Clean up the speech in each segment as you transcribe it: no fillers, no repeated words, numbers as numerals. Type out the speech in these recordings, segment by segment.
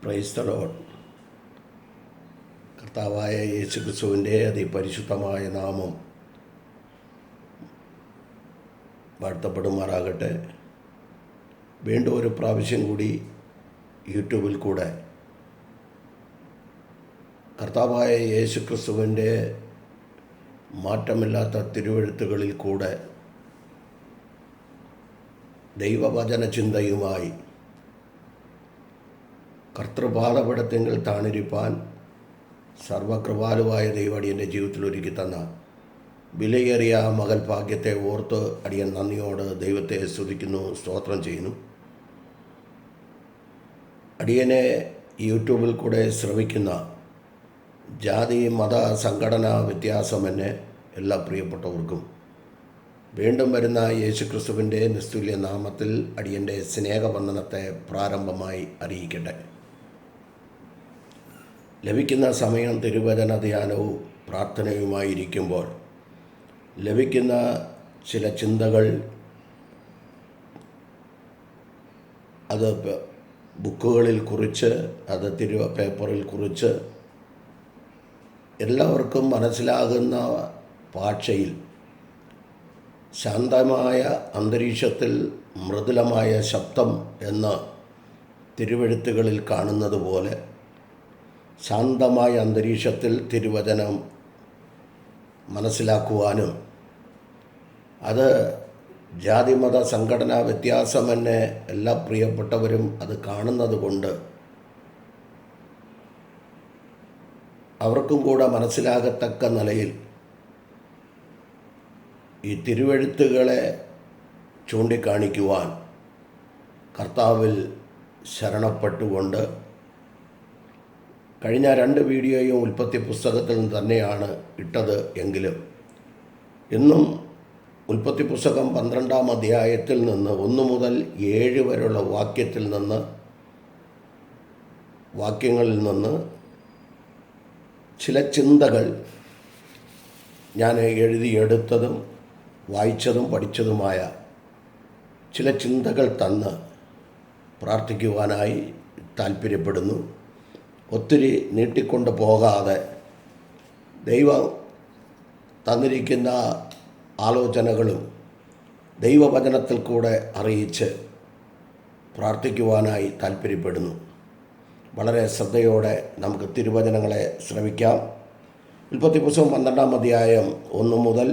Praise the Lord. കർത്താവായ യേശുക്രിസ്തുവിൻ്റെ അതിപരിശുദ്ധമായ നാമം വാഴ്ത്തപ്പെടുമാറാകട്ടെ. വീണ്ടും ഒരു പ്രാവശ്യം കൂടി യൂട്യൂബിൽ കൂടെ കർത്താവായ യേശുക്രിസ്തുവിൻ്റെ മാറ്റമില്ലാത്ത തിരുവെഴുത്തുകളിൽ കൂടെ ദൈവവചന ചിന്തയുമായി കർത്തൃപാദപീഠത്തിങ്കൽ താണിരിപ്പാൻ സർവകൃപാലുവായ ദൈവം അടിയൻ്റെ ജീവിതത്തിൽ ഒരുക്കി തന്ന വിലയേറിയ മകൽ ഭാഗ്യത്തെ ഓർത്ത് അടിയൻ നന്ദിയോട് ദൈവത്തെ സ്തുതിക്കുന്നു, സ്തോത്രം ചെയ്യുന്നു. അടിയനെ യൂട്യൂബിൽ കൂടെ ശ്രവിക്കുന്ന ജാതി മത സംഘടനാ വ്യത്യാസമെന്നെ എല്ലാ പ്രിയപ്പെട്ടവർക്കും വീണ്ടും വരുന്ന യേശുക്രിസ്തുവിൻ്റെ നിസ്തുല്യ നാമത്തിൽ അടിയൻ്റെ സ്നേഹവന്ദനത്തെ പ്രാരംഭമായി അറിയിക്കട്ടെ. ലഭിക്കുന്ന സമയം തിരുവചന ധ്യാനവും പ്രാർത്ഥനയുമായിരിക്കുമ്പോൾ ലഭിക്കുന്ന ചില ചിന്തകൾ അത് ബുക്കുകളിൽ കുറിച്ച്, അത് പേപ്പറിൽ കുറിച്ച് എല്ലാവർക്കും മനസ്സിലാകുന്ന ഭാഷയിൽ ശാന്തമായ അന്തരീക്ഷത്തിൽ മൃദുലമായ ശബ്ദം എന്ന തിരുവെഴുത്തുകളിൽ കാണുന്നത് പോലെ ശാന്തമായ അന്തരീക്ഷത്തിൽ തിരുവചനം മനസ്സിലാക്കുവാനും അത് ജാതിമത സംഘടനാ വ്യത്യാസമെന്നെ എല്ലാ പ്രിയപ്പെട്ടവരും അത് കാണുന്നത് കൊണ്ട് അവർക്കും കൂടെ മനസ്സിലാകത്തക്ക നിലയിൽ ഈ തിരുവെഴുത്തുകളെ ചൂണ്ടിക്കാണിക്കുവാൻ കർത്താവിൽ ശരണപ്പെട്ടുകൊണ്ട് കഴിഞ്ഞ 2 വീഡിയോയും ഉൽപ്പത്തി പുസ്തകത്തിൽ നിന്ന് തന്നെയാണ് ഇട്ടത് എങ്കിലും ഇന്നും ഉൽപ്പത്തി പുസ്തകം 12-ാം അധ്യായത്തിൽ നിന്ന് 1 മുതൽ 7 വരെയുള്ള വാക്യങ്ങളിൽ നിന്ന് ചില ചിന്തകൾ ഞാൻ എഴുതിയെടുത്തതും വായിച്ചതും പഠിച്ചതുമായ ചില ചിന്തകൾ തന്ന് പ്രാർത്ഥിക്കുവാനായി താല്പര്യപ്പെടുന്നു. ഒത്തിരി നീട്ടിക്കൊണ്ട് പോകാതെ ദൈവം തന്നിരിക്കുന്ന ആലോചനകളും ദൈവവചനത്തിൽ കൂടെ അറിയിച്ച് പ്രാർത്ഥിക്കുവാനായി താല്പര്യപ്പെടുന്നു. വളരെ ശ്രദ്ധയോടെ നമുക്ക് തിരുവചനങ്ങളെ ശ്രമിക്കാം. ഉൽപ്പത്തി പുസ്തകം 12-ാം അധ്യായം 1 മുതൽ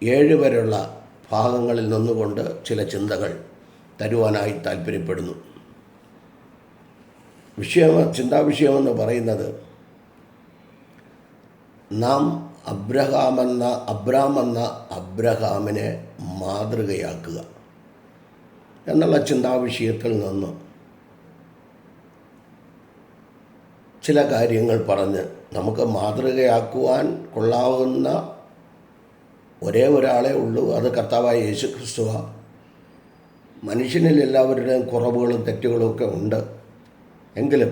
7 വരെയുള്ള ഭാഗങ്ങളിൽ നിന്നുകൊണ്ട് ചില ചിന്തകൾ തരുവാനായി താല്പര്യപ്പെടുന്നു. ചിന്താവിഷയമെന്ന് പറയുന്നത് നാം അബ്രാം എന്ന അബ്രഹാമിനെ മാതൃകയാക്കുക എന്നുള്ള ചിന്താവിഷയത്തിൽ നിന്ന് ചില കാര്യങ്ങൾ പറഞ്ഞ് നമുക്ക് മാതൃകയാക്കുവാൻ കൊള്ളാവുന്ന ഒരേ ഒരാളെ ഉള്ളൂ, അത് കർത്താവായ യേശുക്രിസ്തുവാണ്. മനുഷ്യനിൽ എല്ലാവരുടെയും കുറവുകളും തെറ്റുകളും ഒക്കെ ഉണ്ട്. എങ്കിലും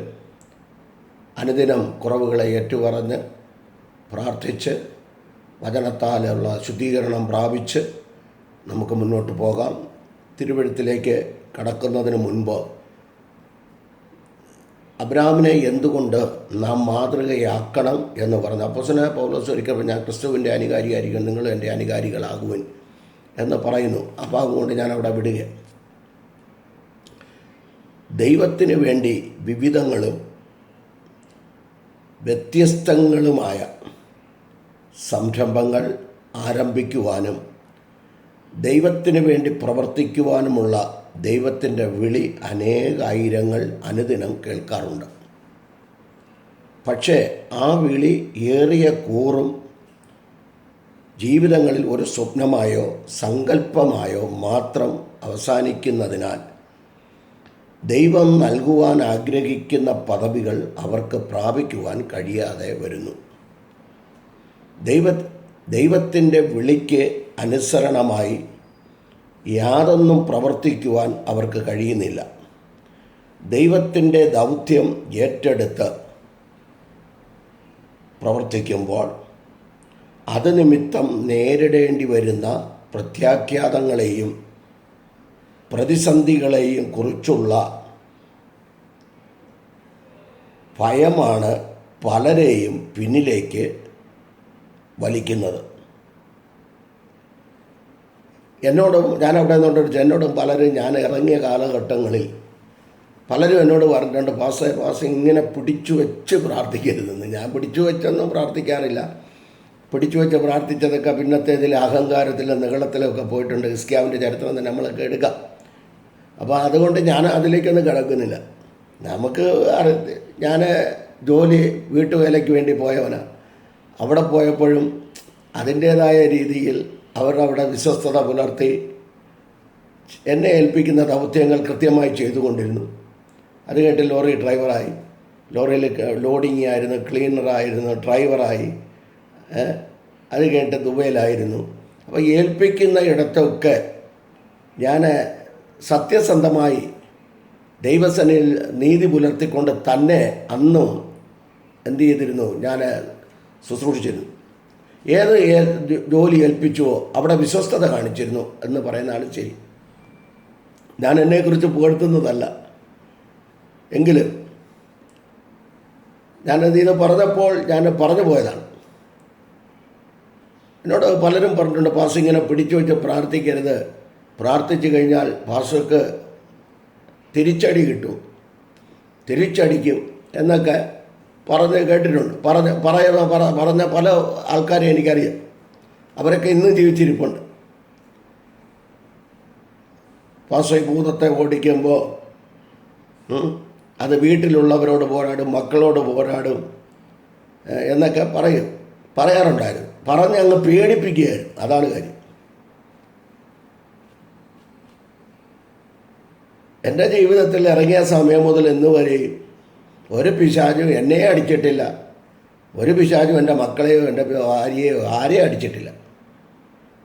അനുദിനം കുറവുകളെ ഏറ്റുപറഞ്ഞ് പ്രാർത്ഥിച്ച് വചനത്താലുള്ള ശുദ്ധീകരണം പ്രാപിച്ച് നമുക്ക് മുന്നോട്ട് പോകാം. തിരുവെഴുത്തിലേക്ക് കടക്കുന്നതിന് മുൻപ് അബ്രാമിനെ എന്തുകൊണ്ട് നാം മാതൃകയാക്കണം എന്ന് പറഞ്ഞു അപ്പോസ്തലനായ പൗലോസ് ഒരിക്കൽ ഞാൻ ക്രിസ്തുവിൻ്റെ അനുകാരിയായിരിക്കും, നിങ്ങൾ എൻ്റെ അനുകാരികളാകുവിൻ എന്ന് പറയുന്നു. അപ്പോൾ അതുകൊണ്ട് ഞാനവിടെ വിടുക. ദൈവത്തിന് വേണ്ടി വിവിധങ്ങളും വ്യത്യസ്തങ്ങളുമായ സംരംഭങ്ങൾ ആരംഭിക്കുവാനും ദൈവത്തിന് വേണ്ടി പ്രവർത്തിക്കുവാനുമുള്ള ദൈവത്തിൻ്റെ വിളി അനേകായിരങ്ങൾ അനുദിനം കേൾക്കാറുണ്ട്. പക്ഷേ ആ വിളി ഏറിയ കൂറും ജീവിതങ്ങളിൽ ഒരു സ്വപ്നമായോ സങ്കല്പമായോ മാത്രം അവസാനിക്കുന്നതിനാൽ ദൈവം നൽകുവാൻ ആഗ്രഹിക്കുന്ന പദവികൾ അവർക്ക് പ്രാപിക്കുവാൻ കഴിയാതെ വരുന്നു. ദൈവത്തിൻ്റെ വിളിക്ക് അനുസരണമായി യാതൊന്നും പ്രവർത്തിക്കുവാൻ അവർക്ക് കഴിയുന്നില്ല. ദൈവത്തിൻ്റെ ദൗത്യം ഏറ്റെടുത്ത് പ്രവർത്തിക്കുമ്പോൾ അത് നിമിത്തം നേരിടേണ്ടി വരുന്ന പ്രത്യാഘാതങ്ങളെയും പ്രതിസന്ധികളെയും കുറിച്ചുള്ള ഭയമാണ് പലരെയും പിന്നിലേക്ക് വലിക്കുന്നത്. ഞാനവിടെ നിന്നുകൊണ്ട് എന്നോടും പലരും ഞാൻ ഇറങ്ങിയ കാലഘട്ടങ്ങളിൽ പലരും എന്നോട് പറഞ്ഞിട്ടുണ്ട്, പാസ് ഇങ്ങനെ പിടിച്ചു വെച്ച് പ്രാർത്ഥിക്കരുതെന്ന്. ഞാൻ പിടിച്ചു വെച്ചൊന്നും പ്രാർത്ഥിക്കാറില്ല. പിടിച്ചു വെച്ച് പ്രാർത്ഥിച്ചതൊക്കെ പിന്നത്തേതിൽ അഹങ്കാരത്തിലും നികളത്തിലൊക്കെ പോയിട്ടുണ്ട്. ഹിസ്കിയാവിൻ്റെ ചരിത്രം തന്നെ നമ്മളൊക്കെ എടുക്കാം. അപ്പോൾ അതുകൊണ്ട് ഞാൻ അതിലേക്കൊന്നും കിടക്കുന്നില്ല. ഞാൻ വീട്ടുവേലയ്ക്ക് വേണ്ടി പോയവനാണ്. അവിടെ പോയപ്പോഴും അതിൻ്റേതായ രീതിയിൽ അവിടെ വിശ്വസ്തത പുലർത്തി എന്നെ ഏൽപ്പിക്കുന്ന ദൗത്യങ്ങൾ കൃത്യമായി ചെയ്തുകൊണ്ടിരുന്നു. അത് കഴിഞ്ഞിട്ട് ലോറി ഡ്രൈവറായി, ലോറിയിൽ ലോഡിങ് ആയിരുന്നു, ക്ലീനറായിരുന്നു, ഡ്രൈവറായി. അത് കഴിഞ്ഞിട്ട് ദുബൈയിലായിരുന്നു. അപ്പോൾ ഏൽപ്പിക്കുന്ന ഇടത്തൊക്കെ ഞാൻ സത്യസന്ധമായി ദൈവസേനയിൽ നീതി പുലർത്തിക്കൊണ്ട് തന്നെ അന്നും എന്തു ചെയ്തിരുന്നു, ഞാൻ ശുശ്രൂഷിച്ചിരുന്നു. ഏത് ജോലി ഏൽപ്പിച്ചുവോ അവിടെ വിശ്വസ്തത കാണിച്ചിരുന്നു എന്ന് പറയുന്നതാണ് ശരി. ഞാൻ എന്നെക്കുറിച്ച് പുകഴ്ത്തുന്നതല്ല. എങ്കിലും ഞാനതിന് പറഞ്ഞപ്പോൾ ഞാൻ പറഞ്ഞു പോയതാണ്. എന്നോട് പലരും പറഞ്ഞിട്ടുണ്ട്, പാസ് ഇങ്ങനെ പിടിച്ചു വെച്ച് പ്രാർത്ഥിക്കരുത്, പ്രാർത്ഥിച്ചു കഴിഞ്ഞാൽ പാസ്റ്റർക്ക് തിരിച്ചടി കിട്ടും, തിരിച്ചടിക്കും എന്നൊക്കെ പറഞ്ഞ് കേട്ടിട്ടുണ്ട്. പറഞ്ഞ പല ആൾക്കാരെ എനിക്കറിയാം. അവരൊക്കെ ഇന്നും ജീവിച്ചിരിപ്പുണ്ട്. പാസ്റ്റർ ഭൂതത്തെ ഓടിക്കുമ്പോൾ അത് വീട്ടിലുള്ളവരോട് പോരാടും, മക്കളോട് പോരാടും എന്നൊക്കെ പറയാറുണ്ടായിരുന്നു. പറഞ്ഞ് അങ്ങ് പേടിപ്പിക്കുകയായിരുന്നു. അതാണ് കാര്യം. എൻ്റെ ജീവിതത്തിൽ ഇറങ്ങിയ സമയം മുതൽ ഇന്ന് വരെയും ഒരു പിശാചും എന്നെ അടിച്ചിട്ടില്ല. ഒരു പിശാചും എൻ്റെ മക്കളെയോ എൻ്റെ ഭാര്യയെയോ ആരെയും അടിച്ചിട്ടില്ല.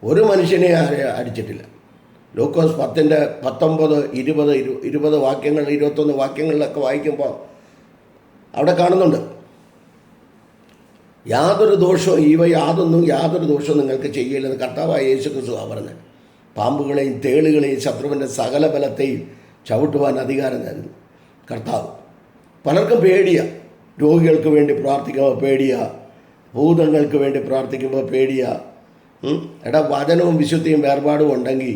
ഒരു മനുഷ്യനെ ആരെയും അടിച്ചിട്ടില്ല. ലൂക്കോസ് 10:19, 20 വാക്യങ്ങൾ, 21 വാക്യങ്ങളിലൊക്കെ വായിക്കുമ്പോൾ അവിടെ കാണുന്നുണ്ട്, യാതൊരു ദോഷവും നിങ്ങൾക്ക് ചെയ്യില്ലെന്ന് കർത്താവായ യേശുക്രിസ്തുവാണ് പറഞ്ഞത്. പാമ്പുകളെയും തേളുകളെയും ശത്രുവിൻ്റെ സകല ബലത്തെയും ചവിട്ടുവാൻ അധികാരം തരുന്നു കർത്താവ്. പലർക്കും പേടിയാണ്. രോഗികൾക്ക് വേണ്ടി പ്രാർത്ഥിക്കുമ്പോൾ പേടിയാണ്, ഭൂതങ്ങൾക്ക് വേണ്ടി പ്രാർത്ഥിക്കുമ്പോൾ പേടിയാണ്. വചനവും വിശുദ്ധിയും വേർപാടും ഉണ്ടെങ്കിൽ,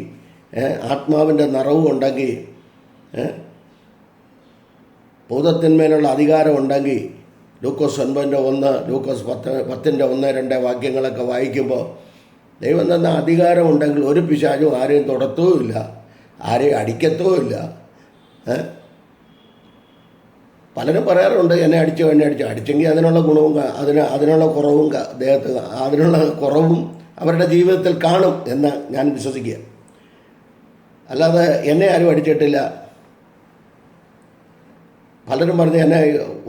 ആത്മാവിൻ്റെ നിറവും ഉണ്ടെങ്കിൽ, ഭൂതത്തിന്മേലുള്ള അധികാരം ഉണ്ടെങ്കിൽ, ലൂക്കോസ് 9:1, ലൂക്കോസ് 10:1-2 വാക്യങ്ങളൊക്കെ വായിക്കുമ്പോൾ ദൈവം തന്ന അധികാരമുണ്ടെങ്കിൽ ഒരു പിശാചും ആരെയും തൊടത്തുമില്ല, ആരെയും അടിക്കത്തുമില്ല. പലരും പറയാറുണ്ട്, എന്നെ അടിച്ചെങ്കിൽ അതിനുള്ള ഗുണവും അതിനുള്ള കുറവും അദ്ദേഹത്തിന് അതിനുള്ള കുറവും അവരുടെ ജീവിതത്തിൽ കാണും എന്ന് ഞാൻ വിശ്വസിക്കുക. അല്ലാതെ എന്നെ ആരും അടിച്ചിട്ടില്ല. പലരും പറഞ്ഞ് എന്നെ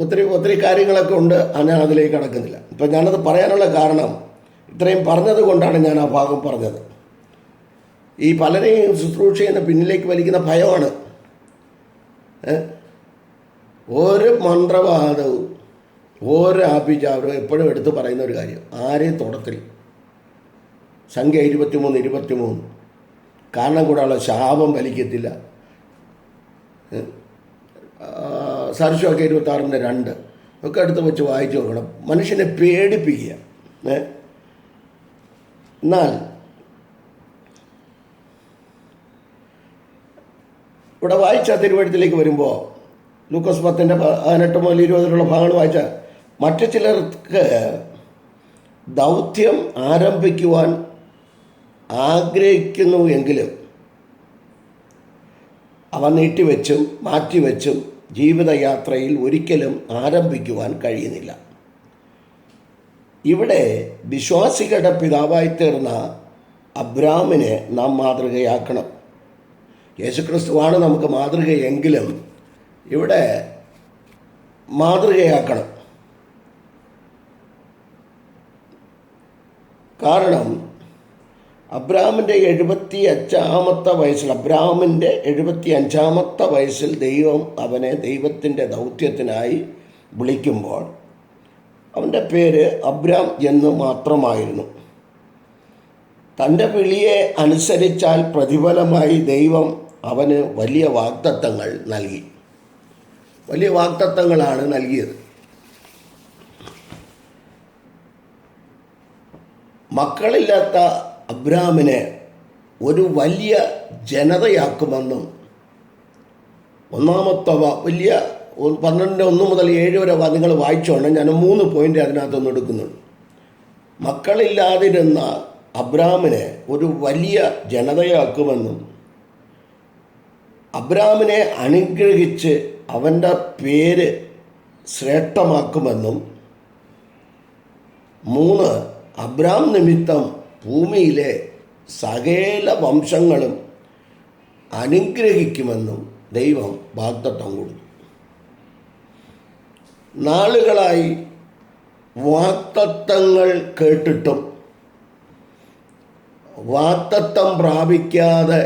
ഒത്തിരി കാര്യങ്ങളൊക്കെ ഉണ്ട്, ഞാൻ അതിലേക്ക് കടക്കുന്നില്ല. ഇപ്പം ഞാനത് പറയാനുള്ള കാരണം ഇത്രയും പറഞ്ഞത് കൊണ്ടാണ് ഞാൻ ആ ഭാഗം പറഞ്ഞത്. ഈ പലരെയും ശുശ്രൂഷ ചെയ്യുന്ന പിന്നിലേക്ക് വലിക്കുന്ന ഭയമാണ്. ഒരു മന്ത്രവാദവും ഒരു ആഭിചാരവും എപ്പോഴും എടുത്ത് പറയുന്ന ഒരു കാര്യം, ആരെയും തൊടത്തില്ല. സംഖ്യ 23 കാരണം കൂടാനുള്ള ശാപം വലിക്കത്തില്ല. സരസ്വൊക്കെ 26:2 ഒക്കെ എടുത്ത് വെച്ച് വായിച്ചു നോക്കണം. മനുഷ്യനെ പേടിപ്പിക്കുക. എന്നാൽ ഇവിടെ വായിച്ച തിരുവഴുത്തിലേക്ക് വരുമ്പോൾ ലൂക്കോസ് 10:18-20 ഭാഗങ്ങൾ വായിച്ച മറ്റു ചിലർക്ക് ദൗത്യം ആരംഭിക്കുവാൻ ആഗ്രഹിക്കുന്നു എങ്കിലും അവ നീട്ടിവെച്ചും മാറ്റിവെച്ചും ജീവിതയാത്രയിൽ ഒരിക്കലും ആരംഭിക്കുവാൻ കഴിയുന്നില്ല. ഇവിടെ വിശ്വാസികളുടെ പിതാവായി തീർന്ന അബ്രാമിനെ നാം മാതൃകയാക്കണം. യേശുക്രിസ്തുവാണ് നമുക്ക് മാതൃകയെങ്കിലും ഇവിടെ മാതൃകയാക്കണം. കാരണം അബ്രാമിൻ്റെ 75-ാമത്തെ വയസ്സിൽ ദൈവം അവനെ ദൈവത്തിൻ്റെ ദൗത്യത്തിനായി വിളിക്കുമ്പോൾ അവൻ്റെ പേര് അബ്രാം എന്ന് മാത്രമായിരുന്നു. തൻ്റെ വിളിയെ അനുസരിച്ചാൽ പ്രതിഫലമായി ദൈവം അവന് വലിയ വാഗ്ദത്തങ്ങൾ നൽകി. വലിയ വാഗ്ദത്തങ്ങളാണ് നൽകിയത്. മക്കളില്ലാത്ത അബ്രാമിനെ ഒരു വലിയ ജനതയാക്കുമെന്നും ഒന്നാമത്തെ വലിയ 12:1 മുതൽ 7 വരെ നിങ്ങൾ വായിച്ചോണ്ട് ഞാൻ 3 പോയിന്റ് അതിനകത്തൊന്ന് എടുക്കുന്നുണ്ട്. മക്കളില്ലാതിരുന്ന അബ്രാമിനെ ഒരു വലിയ ജനതയാക്കുമെന്നും അബ്രാമിനെ അനുഗ്രഹിച്ച് അവൻ്റെ പേര് ശ്രേഷ്ഠമാക്കുമെന്നും 3 അബ്രാം നിമിത്തം ഭൂമിയിലെ സകല വംശങ്ങളും അനുഗ്രഹിക്കുമെന്നും ദൈവം വാഗ്ദത്തം കൊടുത്തു. നാളുകളായി വാഗ്ദത്തങ്ങൾ കേട്ടിട്ടും വാഗ്ദത്തം പ്രാപിക്കാതെ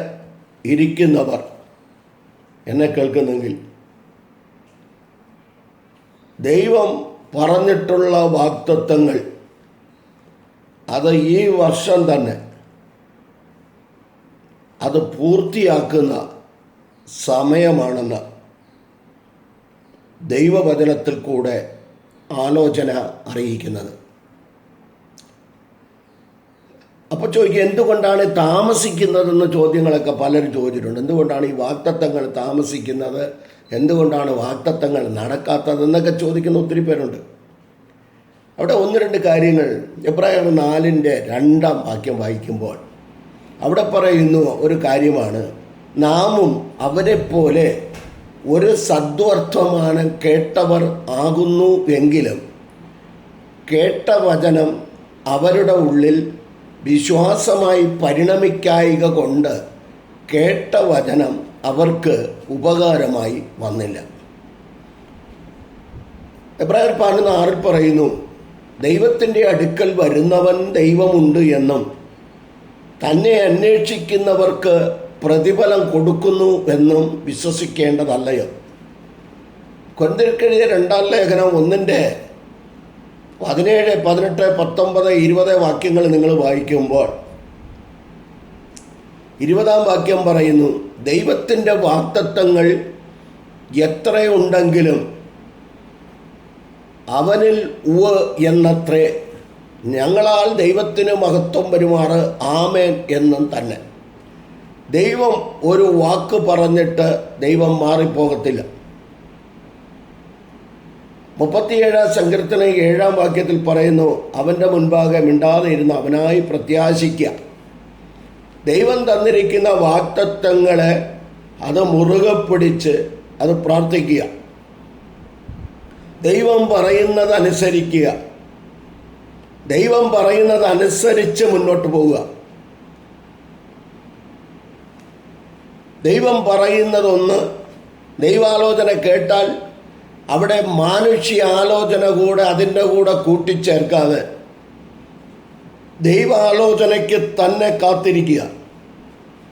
ഇരിക്കുന്നവർ എന്നെ കേൾക്കുന്നെങ്കിൽ, ദൈവം പറഞ്ഞിട്ടുള്ള വാഗ്ദത്തങ്ങൾ അത് ഈ വർഷം തന്നെ അത് പൂർത്തിയാക്കുന്ന സമയമാണെന്ന് ദൈവവചനത്തിൽ കൂടെ ആലോചന അറിയിക്കുന്നത്. അപ്പോൾ ചോദിക്കുക, എന്തുകൊണ്ടാണ് താമസിക്കുന്നതെന്ന് ചോദ്യങ്ങളൊക്കെ പലരും ചോദിച്ചിട്ടുണ്ട്. എന്തുകൊണ്ടാണ് ഈ വാഗ്ദത്തങ്ങൾ താമസിക്കുന്നത്, എന്തുകൊണ്ടാണ് വാഗ്ദത്തങ്ങൾ നടക്കാത്തതെന്നൊക്കെ ചോദിക്കുന്ന ഒത്തിരി പേരുണ്ട്. അവിടെ 1-2 കാര്യങ്ങൾ എബ്രായർ 4:2 വാക്യം വായിക്കുമ്പോൾ അവിടെ പറയുന്നു ഒരു കാര്യമാണ്, നാമും അവരെപ്പോലെ ഒരു സദ്വർത്തമാനം കേട്ടവർ ആകുന്നു എങ്കിലും കേട്ട വചനം അവരുടെ ഉള്ളിൽ വിശ്വാസമായി പരിണമിക്കായിക കൊണ്ട് കേട്ട വചനം അവർക്ക് ഉപകാരമായി വന്നില്ല. എബ്രായർ 11:6 പറയുന്നു, ദൈവത്തിൻ്റെ അടുക്കൽ വരുന്നവൻ ദൈവമുണ്ട് എന്നും തന്നെ അന്വേഷിക്കുന്നവർക്ക് പ്രതിഫലം കൊടുക്കുന്നു എന്നും വിശ്വസിക്കേണ്ടതല്ലയോ. കൊരിന്ത്യർക്കെഴുതിയ 2 ലേഖനം 1:17, 18, 19, 20 വാക്യങ്ങൾ നിങ്ങൾ വായിക്കുമ്പോൾ 20-ാം വാക്യം പറയുന്നു, ദൈവത്തിൻ്റെ വാഗ്ദത്തങ്ങൾ എത്രയുണ്ടെങ്കിലും അവനിൽ ഉവ്വ് എന്നത്രേ, ഞങ്ങളാൽ ദൈവത്തിന് മഹത്വം വരുമാറ് ആമേൻ എന്നും തന്നെ. ദൈവം ഒരു വാക്ക് പറഞ്ഞിട്ട് ദൈവം മാറിപ്പോകത്തില്ല. 37-ാം സങ്കീർത്തനം 7-ാം വാക്യത്തിൽ പറയുന്നു, അവൻ്റെ മുൻപാകെ മിണ്ടാതെ ഇരുന്ന് അവനായി പ്രത്യാശിക്കുക. ദൈവം തന്നിരിക്കുന്ന വാഗ്ദത്തങ്ങളെ അത് മുറുകെ പിടിച്ച് അത് പ്രാർത്ഥിക്കുക. ദൈവം പറയുന്നതനുസരിക്കുക. ദൈവം പറയുന്നതനുസരിച്ച് മുന്നോട്ട് പോവുക. ദൈവം പറയുന്നതൊന്ന്, ദൈവാലോചന കേട്ടാൽ അവിടെ മാനുഷ്യ ആലോചന കൂടെ അതിൻ്റെ കൂടെ കൂട്ടിച്ചേർക്കാതെ ദൈവാലോചനയ്ക്ക് തന്നെ കാത്തിരിക്കുക.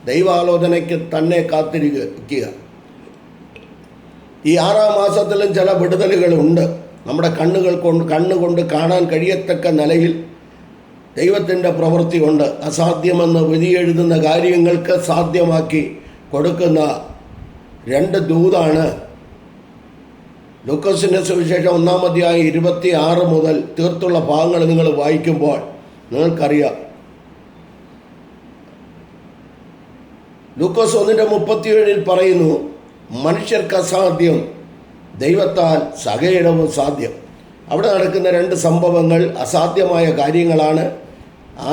ദൈവാലോചനയ്ക്ക് തന്നെ കാത്തിരിക്കുക. ഈ 6-ാം മാസത്തിലും ചില വിടുതലുകളുണ്ട്. നമ്മുടെ കണ്ണുകൊണ്ട് കാണാൻ കഴിയത്തക്ക നിലയിൽ ദൈവത്തിൻ്റെ പ്രവൃത്തി കൊണ്ട് അസാധ്യമെന്ന് വിധിയെഴുതുന്ന കാര്യങ്ങൾക്ക് സാധ്യമാക്കി കൊടുക്കുന്ന 2 ദൂതാണ് ലൂക്കോസിൻ്റെ സുവിശേഷം 1-ാം അധ്യായം 26 മുതൽ തീർത്തുള്ള ഭാഗങ്ങൾ നിങ്ങൾ വായിക്കുമ്പോൾ നിങ്ങൾക്കറിയാം. ലൂക്കോസ് 1:37 പറയുന്നു, മനുഷ്യർക്ക് അസാധ്യം, ദൈവത്താൽ സകലവും സാധ്യം. അവിടെ നടക്കുന്ന 2 സംഭവങ്ങൾ അസാധ്യമായ കാര്യങ്ങളാണ്.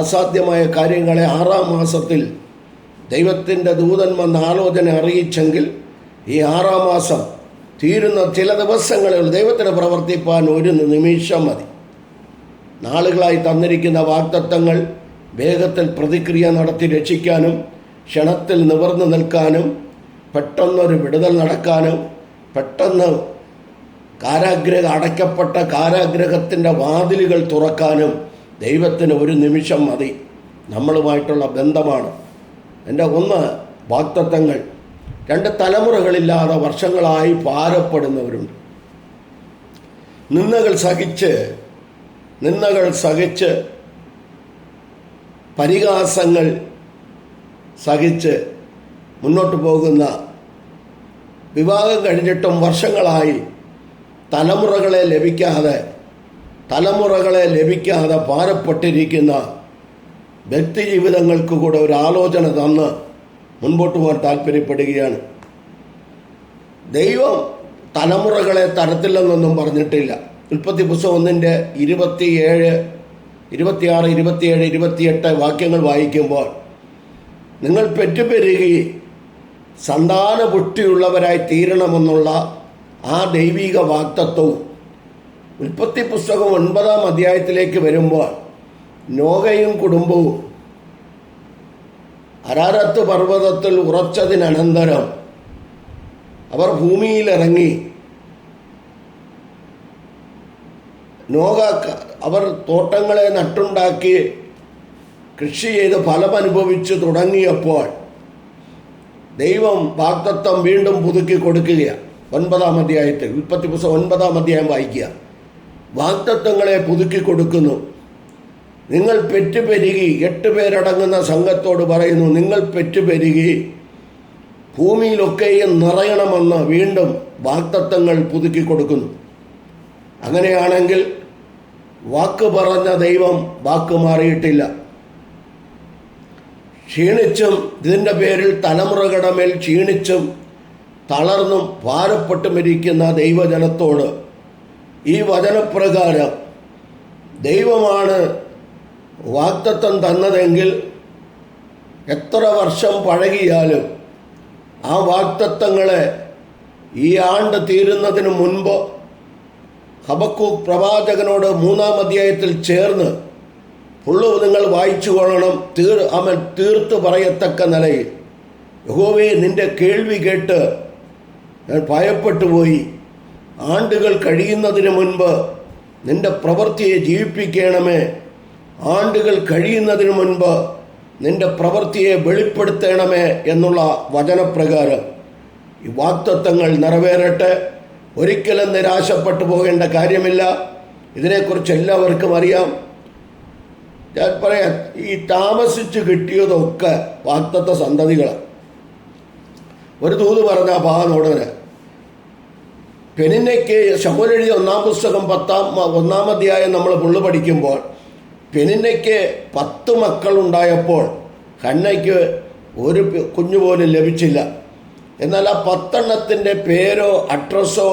അസാധ്യമായ കാര്യങ്ങളെ 6-ാം മാസത്തിൽ ദൈവത്തിൻ്റെ ദൂതൻ വന്ന ആലോചന അറിയിച്ചെങ്കിൽ ഈ 6-ാം മാസം തീരുന്ന ചില ദിവസങ്ങളിൽ ദൈവത്തിന് പ്രവർത്തിപ്പാൻ 1 നിമിഷം മതി. നാളുകളായി തന്നിരിക്കുന്ന വാഗ്ദത്തങ്ങൾ വേഗത്തിൽ പ്രതിക്രിയ നടത്തി രക്ഷിക്കാനും ക്ഷണത്തിൽ നിവർന്നു നിൽക്കാനും പെട്ടെന്നൊരു വിടുതൽ നടക്കാനും പെട്ടെന്ന് അടയ്ക്കപ്പെട്ട കാരാഗ്രഹത്തിൻ്റെ വാതിലുകൾ തുറക്കാനും ദൈവത്തിന് 1 നിമിഷം മതി. നമ്മളുമായിട്ടുള്ള ബന്ധമാണ്. എൻ്റെ 1 വാഗ്ദത്തങ്ങൾ. 2 തലമുറകളില്ലാതെ വർഷങ്ങളായി ഭാരപ്പെടുന്നവരുണ്ട്. നിന്ദകൾ സഹിച്ച് പരിഹാസങ്ങൾ സഹിച്ച് മുന്നോട്ട് പോകുന്ന, വിവാഹം കഴിഞ്ഞിട്ടും വർഷങ്ങളായി തലമുറകളെ ലഭിക്കാതെ ഭാരപ്പെട്ടിരിക്കുന്ന വ്യക്തി ജീവിതങ്ങൾക്ക് കൂടെ ഒരു ആലോചന തന്ന് മുൻപോട്ട് പോകാൻ താല്പര്യപ്പെടുകയാണ്. ദൈവം തലമുറകളെ തരത്തില്ലെന്നൊന്നും പറഞ്ഞിട്ടില്ല. ഉൽപ്പത്തി പുസ്തകം 1-ന്റെ 26, 27, 28 വാക്യങ്ങൾ വായിക്കുമ്പോൾ നിങ്ങൾ പെറ്റുപെരുകി സന്താനപുഷ്ടിയുള്ളവരായി തീരണമെന്നുള്ള ആ ദൈവിക വാഗ്ദത്തവും ഉൽപ്പത്തി പുസ്തകം 9-ാം അധ്യായത്തിലേക്ക് വരുമ്പോൾ നോഹയും കുടുംബവും അരാരത്ത് പർവ്വതത്തിൽ ഉറച്ചതിനനന്തരം അവർ ഭൂമിയിലിറങ്ങി നോഹ അവർ തോട്ടങ്ങളെ നട്ടുണ്ടാക്കി കൃഷി ചെയ്ത് ഫലമനുഭവിച്ച് തുടങ്ങിയപ്പോൾ ദൈവം വാഗ്ദത്തം വീണ്ടും പുതുക്കി കൊടുക്കുകയാണ്. 9-ാം അധ്യായത്തിൽ ഉൽപ്പത്തി പുസ്തകം 9-ാം അധ്യായം വായിക്കുക. വാഗ്ദത്തങ്ങളെ പുതുക്കി കൊടുക്കുന്നു. നിങ്ങൾ പെറ്റുപെരുകി, 8 പേരടങ്ങുന്ന സംഘത്തോട് പറയുന്നു, നിങ്ങൾ പെറ്റുപെരുകി ഭൂമിയിലൊക്കെയും നിറയണമെന്ന് വീണ്ടും വാഗ്ദത്തങ്ങൾ പുതുക്കി കൊടുക്കുന്നു. അങ്ങനെയാണെങ്കിൽ വാക്ക് പറഞ്ഞ ദൈവം വാക്ക് മാറിയിട്ടില്ല. ക്ഷീണിച്ചും ഇതിൻ്റെ പേരിൽ തലമുറകളുടെ മേൽ ക്ഷീണിച്ചും തളർന്നും ഭാരപ്പെട്ടും ഇരിക്കുന്ന ദൈവജനത്തോട് ഈ വചനപ്രകാരം ദൈവമാണ് വാഗ്ദത്തം തന്നതെങ്കിൽ എത്ര വർഷം പഴകിയാലും ആ വാഗ്ദത്തങ്ങളെ ഈ ആണ്ട് തീരുന്നതിന് മുൻപ് ഹബക്കൂക്ക് പ്രവാചകനോട് 3-ാം അധ്യായത്തിൽ ചേർന്ന് നിങ്ങൾ വായിച്ചു കൊള്ളണം. അവൻ തീർത്ത് പറയത്തക്ക നിലയിൽ, യഹോവേ നിന്റെ കേൾവി കേട്ട് ഞാൻ ഭയപ്പെട്ടു പോയി. ആണ്ടുകൾ കഴിയുന്നതിന് മുൻപ് നിന്റെ പ്രവൃത്തിയെ ജീവിപ്പിക്കണമേ. ആണ്ടുകൾ കഴിയുന്നതിന് മുൻപ് നിന്റെ പ്രവൃത്തിയെ വെളിപ്പെടുത്തണമേ എന്നുള്ള വചനപ്രകാരം ഈ വാഗ്ദത്തങ്ങൾ നിറവേറട്ടെ. ഒരിക്കലും നിരാശപ്പെട്ടു പോകേണ്ട കാര്യമില്ല. ഇതിനെക്കുറിച്ച് എല്ലാവർക്കും അറിയാം. ഞാൻ പറയാം, ഈ താമസിച്ച് കിട്ടിയതൊക്കെ വാഗ്ദത്ത സന്തതികളാണ്. ഒരു ദൂത് പറഞ്ഞ ഭാഗനോടനെ പെനിന്നയ്ക്ക് ശമൂവേൽ എഴുതിയ 1-ാം പുസ്തകം 1-ാം അധ്യായം നമ്മൾ പുള്ളു പഠിക്കുമ്പോൾ പെനിന്നയ്ക്ക് 10 മക്കളുണ്ടായപ്പോൾ ഹന്നയ്ക്ക് ഒരു കുഞ്ഞുപോലും ലഭിച്ചില്ല. എന്നാൽ ആ 10 പേരോ അഡ്രസ്സോ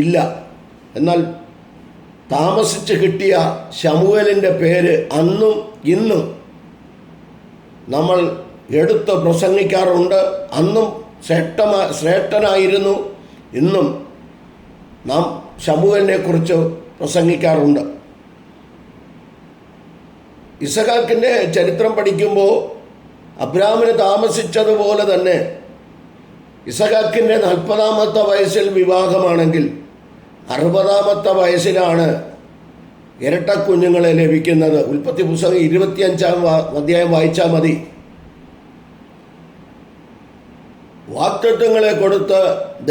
ഇല്ല. എന്നാൽ താമസിച്ച് കിട്ടിയ ശമൂവേലിൻ്റെ പേര് അന്നും ഇന്നും നമ്മൾ എടുത്ത് പ്രസംഗിക്കാറുണ്ട്. അന്നും ശ്രേഷ്ഠനായിരുന്നു, ഇന്നും നാം ശമൂവേലിനെ കുറിച്ച് പ്രസംഗിക്കാറുണ്ട്. ഇസഹാക്കിൻ്റെ ചരിത്രം പഠിക്കുമ്പോൾ അബ്രാഹാമിന് താമസിച്ചതുപോലെ തന്നെ ഇസഹാക്കിൻ്റെ 40-ാമത്തെ വയസ്സിൽ വിവാഹമാണെങ്കിൽ 60-ാമത്തെ വയസ്സിലാണ് ഇരട്ടക്കുഞ്ഞുങ്ങളെ ലഭിക്കുന്നത്. ഉൽപ്പത്തി പുസ്തകം 25-ാം അധ്യായം വായിച്ചാൽ മതി. വാഗ്ദത്തങ്ങളെ കൊടുത്ത്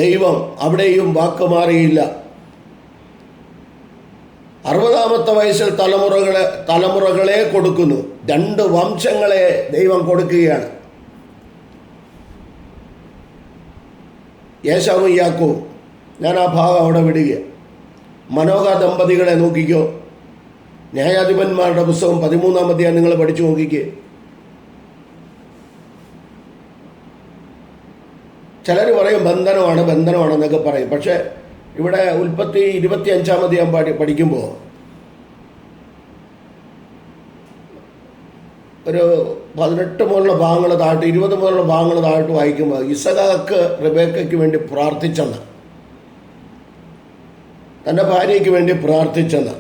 ദൈവം അവിടെയും വാക്ക് മാറിയില്ല. 60-ാമത്തെ വയസ്സിൽ തലമുറകളെ കൊടുക്കുന്നു. 2 വംശങ്ങളെ ദൈവം കൊടുക്കുകയാണ്. ഏശാവും യാക്കോബും. ഞാൻ ആ ഭാഗം അവിടെ വിടുക. മനോഹ ദമ്പതികളെ നോക്കിക്കോ. ന്യായാധിപന്മാരുടെ പുസ്തകം 13-ാം അധ്യായം നിങ്ങൾ പഠിച്ചു നോക്കിക്കേ. ചിലർ പറയും ബന്ധനമാണെന്നൊക്കെ പറയും. പക്ഷെ ഇവിടെ ഉൽപ്പത്തി 25-ാം അധ്യായം പഠിക്കുമ്പോൾ ഒരു 18 മുതലുള്ള ഭാഗങ്ങൾ താഴ്ത്ത് 20 മുതലുള്ള ഭാഗങ്ങൾ താഴ്ത്ത് വായിക്കുമ്പോൾ ഇസഹാക്ക് റിബേക്കയ്ക്ക് വേണ്ടി പ്രാർത്ഥിച്ചെന്ന്, തൻ്റെ ഭാര്യയ്ക്ക് വേണ്ടി പ്രാർത്ഥിച്ചെന്ന്.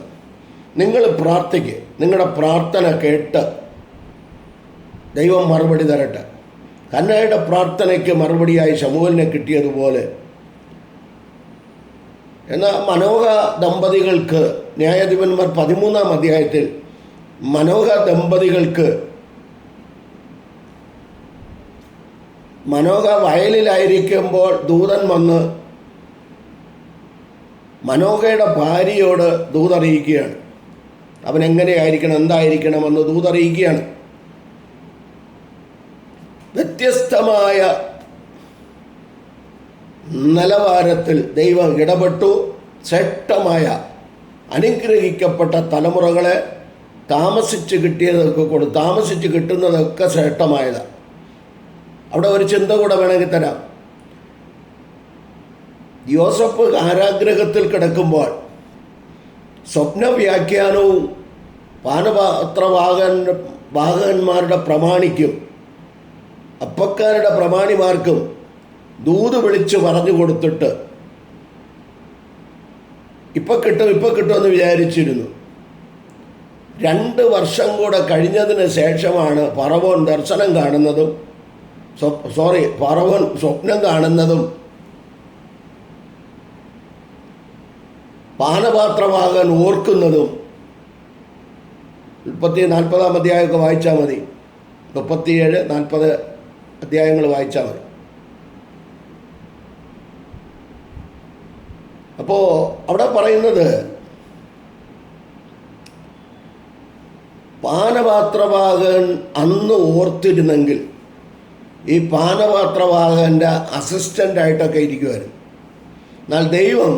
നിങ്ങൾ പ്രാർത്ഥിക്കുക, നിങ്ങളുടെ പ്രാർത്ഥന കേട്ട് ദൈവം മറുപടി തരട്ടെ. ഹന്നയുടെ പ്രാർത്ഥനയ്ക്ക് മറുപടിയായി ശമൂവേലിനെ കിട്ടിയതുപോലെ. എന്നാൽ മനോഹ ദമ്പതികൾക്ക് ന്യായാധിപന്മാർ 13-ാം അധ്യായത്തിൽ മനോഹ ദമ്പതികൾക്ക് മനോഹ വയലിലായിരിക്കുമ്പോൾ ദൂതൻ വന്ന് മനോഹയുടെ ഭാര്യയോട് ദൂതറിയിക്കുകയാണ്. അവൻ എങ്ങനെയായിരിക്കണം, എന്തായിരിക്കണമെന്ന് ദൂതറിയിക്കുകയാണ്. വ്യത്യസ്തമായ നിലവാരത്തിൽ ദൈവം ഇടപെട്ടു. ശ്രേഷ്ഠമായ അനുഗ്രഹിക്കപ്പെട്ട തലമുറകളെ താമസിച്ച് കിട്ടിയതൊക്കെ താമസിച്ച് കിട്ടുന്നതൊക്കെ ശ്രേഷ്ഠമായതാണ്. അവിടെ ഒരു ചിന്ത കൂടെ വേണമെങ്കിൽ തരാം. യോസഫ് കാരാഗ്രഹത്തിൽ കിടക്കുമ്പോൾ സ്വപ്ന വ്യാഖ്യാനവും പാനപാത്രവാഹകന്മാരുടെ പ്രമാണിക്കും അപ്പക്കാരുടെ പ്രമാണിമാർക്കും ദൂത് വിളിച്ച് പറഞ്ഞു കൊടുത്തിട്ട് ഇപ്പം കിട്ടുമെന്ന് വിചാരിച്ചിരുന്നു. 2 വർഷം കൂടെ കഴിഞ്ഞതിന് ശേഷമാണ് ഫറവോൻ ദർശനം കാണുന്നതും ഫറവോൻ സ്വപ്നം കാണുന്നതും പാനപാത്രവാഹകൻ ഓർക്കുന്നതും. 40 അധ്യായമൊക്കെ വായിച്ചാൽ മതി, 37-40 അധ്യായങ്ങൾ വായിച്ചാൽ മതി. അപ്പോൾ അവിടെ പറയുന്നത് പാനപാത്രവാഹകൻ അന്ന് ഓർത്തിരുന്നെങ്കിൽ ഈ പാനപാത്രവാഹകൻ്റെ അസിസ്റ്റൻ്റായിട്ടൊക്കെ ഇരിക്കുമായിരുന്നു. എന്നാൽ ദൈവം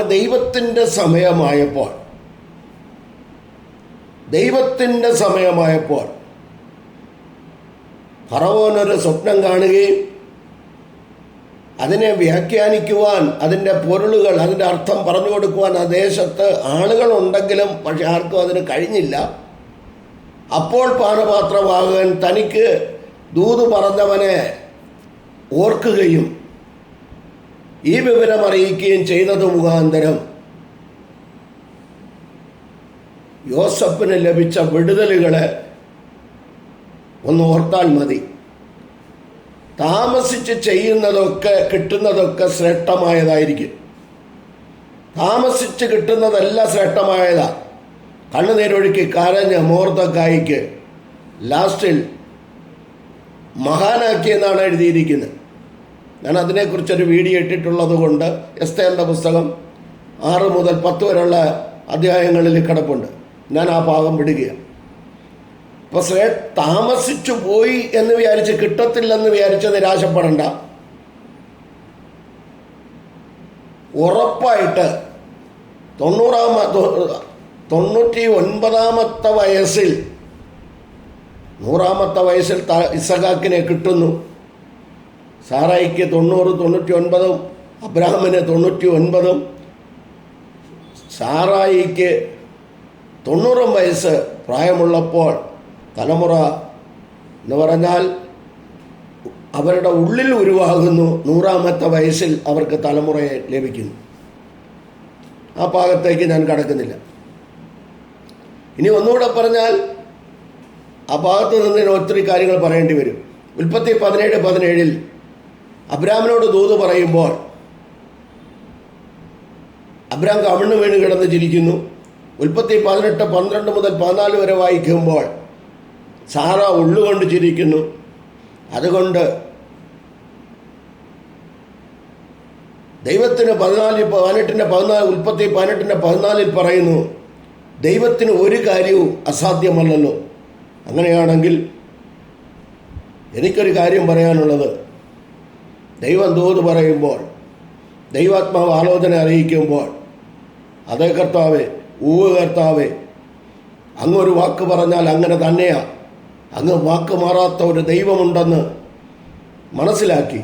ദൈവത്തിൻ്റെ സമയമായപ്പോൾ ഫറവോനൊരു സ്വപ്നം കാണുകയും അതിനെ വ്യാഖ്യാനിക്കുവാൻ, അതിൻ്റെ പൊരുളുകൾ, അതിൻ്റെ അർത്ഥം പറഞ്ഞു കൊടുക്കുവാൻ ആ ദേശത്ത് ആളുകളുണ്ടെങ്കിലും പക്ഷെ ആർക്കും അതിന് കഴിഞ്ഞില്ല. അപ്പോൾ പാനപാത്രവാഹകൻ തനിക്ക് ദൂത് പറഞ്ഞവനെ ഓർക്കുകയും ഈ വിവരം അറിയിക്കുകയും ചെയ്തത് മുഖാന്തരം യോസഫിന് ലഭിച്ച വിടുതലുകളെ ഒന്ന് ഓർത്താൽ മതി. താമസിച്ച് ചെയ്യുന്നതൊക്കെ കിട്ടുന്നതൊക്കെ ശ്രേഷ്ഠമായതായിരിക്കും. താമസിച്ച് കിട്ടുന്നതെല്ലാം ശ്രേഷ്ഠമായതാ. കണ്ണുനീരൊഴുക്കി കരഞ്ഞ മോർദെഖായിക്ക് ലാസ്റ്റിൽ മഹാനാക്കിയെന്നാണ് എഴുതിയിരിക്കുന്നത്. ഞാൻ അതിനെക്കുറിച്ചൊരു വീഡിയോ ഇട്ടിട്ടുള്ളത് കൊണ്ട് എസ്തേറിൻ്റെ പുസ്തകം 6 മുതൽ 10 വരെയുള്ള അധ്യായങ്ങളിൽ കിടപ്പുണ്ട്. ഞാൻ ആ ഭാഗം വിടുകയാണ്. അപ്പോൾ താമസിച്ചു പോയി എന്ന് വിചാരിച്ച് കിട്ടത്തില്ലെന്ന് വിചാരിച്ച് നിരാശപ്പെടണ്ട. ഉറപ്പായിട്ട് 99-ാമത്തെ വയസ്സിൽ 100-ാമത്തെ വയസ്സിൽ ഇസഹാക്കിനെ കിട്ടുന്നു. സാറായിക്ക് 90-99, അബ്രഹാമിന് 99, സാറായിക്ക് 90 വയസ്സ് പ്രായമുള്ളപ്പോൾ തലമുറ എന്ന് പറഞ്ഞാൽ അവരുടെ ഉള്ളിൽ ഉരുവാകുന്നു. 100-ാമത്തെ വയസ്സിൽ അവർക്ക് തലമുറയെ ലഭിക്കുന്നു. ആ ഭാഗത്തേക്ക് ഞാൻ കടക്കുന്നില്ല. ഇനി ഒന്നുകൂടെ പറഞ്ഞാൽ ആ ഭാഗത്ത് നിന്ന് ഒത്തിരി കാര്യങ്ങൾ പറയേണ്ടി വരും. ഉൽപ്പത്തി 17:17 അബ്രാമിനോട് ദൂത് പറയുമ്പോൾ അബ്രാം കമിഴ്ന്നു വീണ് കിടന്ന് ചിരിക്കുന്നു. ഉൽപ്പത്തി 18:12 മുതൽ 14 വരെ വായിക്കുമ്പോൾ സാറ ഉള്ളുകൊണ്ട് ചിരിക്കുന്നു. അതുകൊണ്ട് ദൈവത്തിന് 18:14 ഉൽപ്പത്തി 18:14 പറയുന്നു, ദൈവത്തിന് ഒരു കാര്യവും അസാധ്യമല്ലല്ലോ. അങ്ങനെയാണെങ്കിൽ എനിക്കൊരു കാര്യം പറയാനുള്ളത്, ദൈവം ദൂത് പറയുമ്പോൾ, ദൈവാത്മാവ് ആലോചന അറിയിക്കുമ്പോൾ, അതേ കർത്താവേ, കർത്താവേ, അങ്ങൊരു വാക്ക് പറഞ്ഞാൽ അങ്ങനെ തന്നെയാ, അങ്ങ് വാക്ക് മാറാത്ത ഒരു ദൈവമുണ്ടെന്ന് മനസ്സിലാക്കി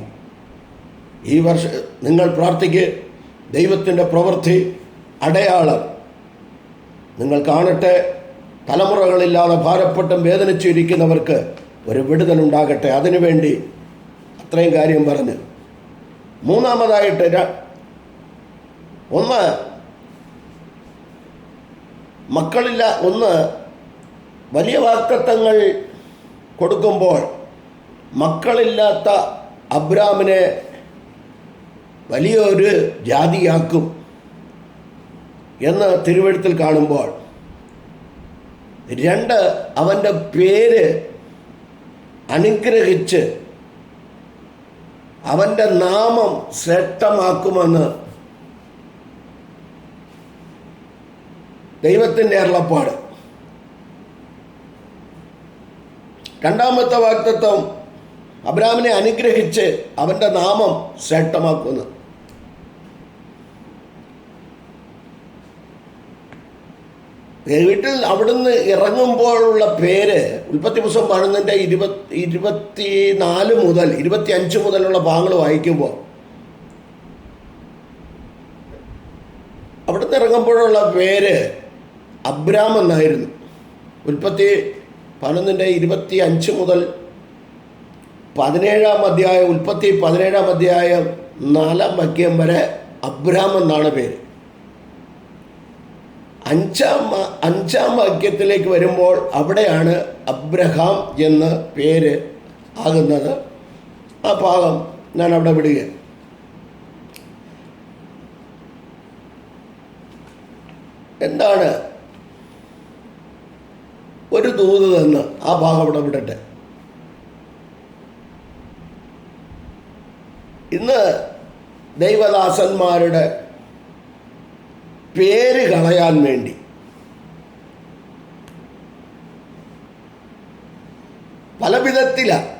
ഈ വർഷം നിങ്ങൾ പ്രാർത്ഥിക്ക്. ദൈവത്തിൻ്റെ പ്രവൃത്തി, അടയാളം നിങ്ങൾ കാണട്ടെ. തലമുറകളില്ലാതെ ഭാരപ്പെട്ടും വേദനിച്ചിരിക്കുന്നവർക്ക് ഒരു വിടുതലുണ്ടാകട്ടെ. അതിനുവേണ്ടി അത്രയും കാര്യം പറഞ്ഞ് മൂന്നാമതായിട്ട് ഒന്ന് വലിയ വാഗ്ദത്തങ്ങൾ കൊടുക്കുമ്പോൾ മക്കളില്ലാത്ത അബ്രാമിനെ വലിയൊരു ജാതിയാക്കും എന്ന് തിരുവെഴുത്തിൽ കാണുമ്പോൾ, 2 അവൻ്റെ പേര് അനുഗ്രഹിച്ച് അവൻ്റെ നാമം ശ്രേഷ്ഠമാക്കുമെന്ന് ദൈവത്തിൻ്റെ അരുളപ്പാട്. 2-ാമത്തെ വാഗ്ദത്തം അബ്രാമിനെ അനുഗ്രഹിച്ച് അവൻ്റെ നാമം ശ്രേഷ്ഠമാക്കുന്നു. വീട്ടിൽ അവിടുന്ന് ഇറങ്ങുമ്പോഴുള്ള പേര് ഉൽപ്പത്തി പുസ്തകം 24 മുതൽ 25 മുതലുള്ള ഭാഗങ്ങൾ വായിക്കുമ്പോൾ അവിടുന്ന് ഇറങ്ങുമ്പോഴുള്ള പേര് അബ്രാം എന്നായിരുന്നു. ഉൽപ്പത്തി 25 മുതൽ 17 അധ്യായം, ഉൽപ്പത്തി 17 അധ്യായം 4 വാക്യം വരെ അബ്രാം എന്നാണ് പേര്. അഞ്ചാം വാക്യത്തിലേക്ക് വരുമ്പോൾ അവിടെയാണ് അബ്രഹാം എന്ന് പേര് ആകുന്നത്. ആ ഭാഗം ഞാൻ അവിടെ വിടുക. എന്താണ് ഒരു ദൂത് എന്ന് ആ ഭാഗം അവിടെ വിടട്ടെ. ഇന്ന് ദൈവദാസന്മാരുടെ പേര് കളയാൻ വേണ്ടി പല വിധത്തിലാണ്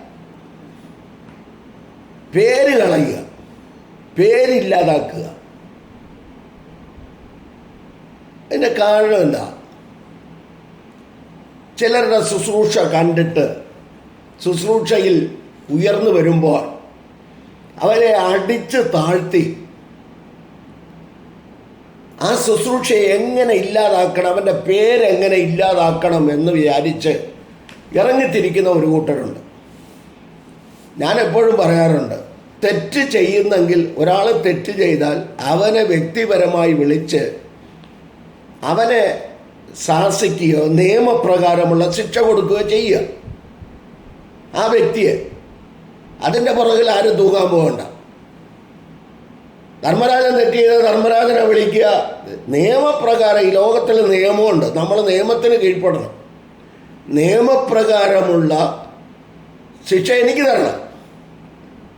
പേര് കളയുക, പേരില്ലാതാക്കുക. അതിൻ്റെ കാരണം എന്താ? ചിലരുടെ ശുശ്രൂഷ കണ്ടിട്ട് ശുശ്രൂഷയിൽ ഉയർന്നു വരുമ്പോൾ അവരെ അടിച്ച് താഴ്ത്തി ആ ശുശ്രൂഷയെ എങ്ങനെ ഇല്ലാതാക്കണം, അവൻ്റെ പേരെങ്ങനെ ഇല്ലാതാക്കണം എന്ന് വിചാരിച്ച് ഇറങ്ങിത്തിരിക്കുന്ന ഒരു കൂട്ടരുണ്ട്. ഞാൻ എപ്പോഴും പറയാറുണ്ട്, തെറ്റ് ചെയ്യുന്നെങ്കിൽ ഒരാൾ തെറ്റ് ചെയ്താൽ അവനെ വ്യക്തിപരമായി വിളിച്ച് അവനെ ശാസിക്കുകയോ നിയമപ്രകാരമുള്ള ശിക്ഷ കൊടുക്കുകയോ ചെയ്യുക ആ വ്യക്തിയെ. അതിൻ്റെ പുറകിൽ ആരും തൂങ്ങാൻ പോകണ്ട. ധർമ്മരാജൻ തെറ്റ് ചെയ്ത് ധർമ്മരാജനെ വിളിക്കുക. നിയമപ്രകാരം ഈ ലോകത്തിൽ നിയമമുണ്ട്, നമ്മൾ നിയമത്തിന് കീഴ്പ്പെടണം. നിയമപ്രകാരമുള്ള ശിക്ഷ എനിക്ക് തരണം.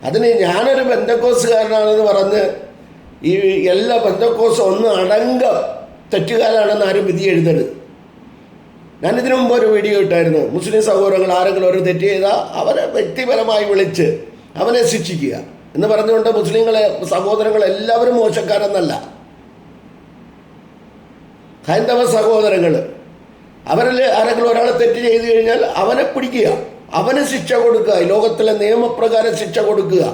അതിന് ഞാനൊരു പെന്തക്കോസുകാരനാണെന്ന് പറഞ്ഞ് ഈ എല്ലാ പെന്തക്കോസും ഒന്ന് അടങ്ക തെറ്റുകാരാണെന്ന് ആരും വിധി എഴുതരുത്. ഞാനിതിനു മുമ്പ് ഒരു വീഡിയോ ഇട്ടായിരുന്നു. മുസ്ലിം സഹോദരങ്ങൾ ആരെങ്കിലും ഒരു തെറ്റ് ചെയ്താൽ അവരെ വ്യക്തിപരമായി വിളിച്ച് അവനെ ശിക്ഷിക്കുക എന്ന് പറഞ്ഞുകൊണ്ട് മുസ്ലിങ്ങളെ സഹോദരങ്ങൾ എല്ലാവരും മോശക്കാരെന്നല്ല. ഹൈന്ദവ സഹോദരങ്ങൾ അവരിൽ ആരെങ്കിലും ഒരാൾ തെറ്റ് ചെയ്തു കഴിഞ്ഞാൽ അവനെ പിടിക്കുക, അവന് ശിക്ഷ കൊടുക്കുക, ലോകത്തിലെ നിയമപ്രകാരം ശിക്ഷ കൊടുക്കുക.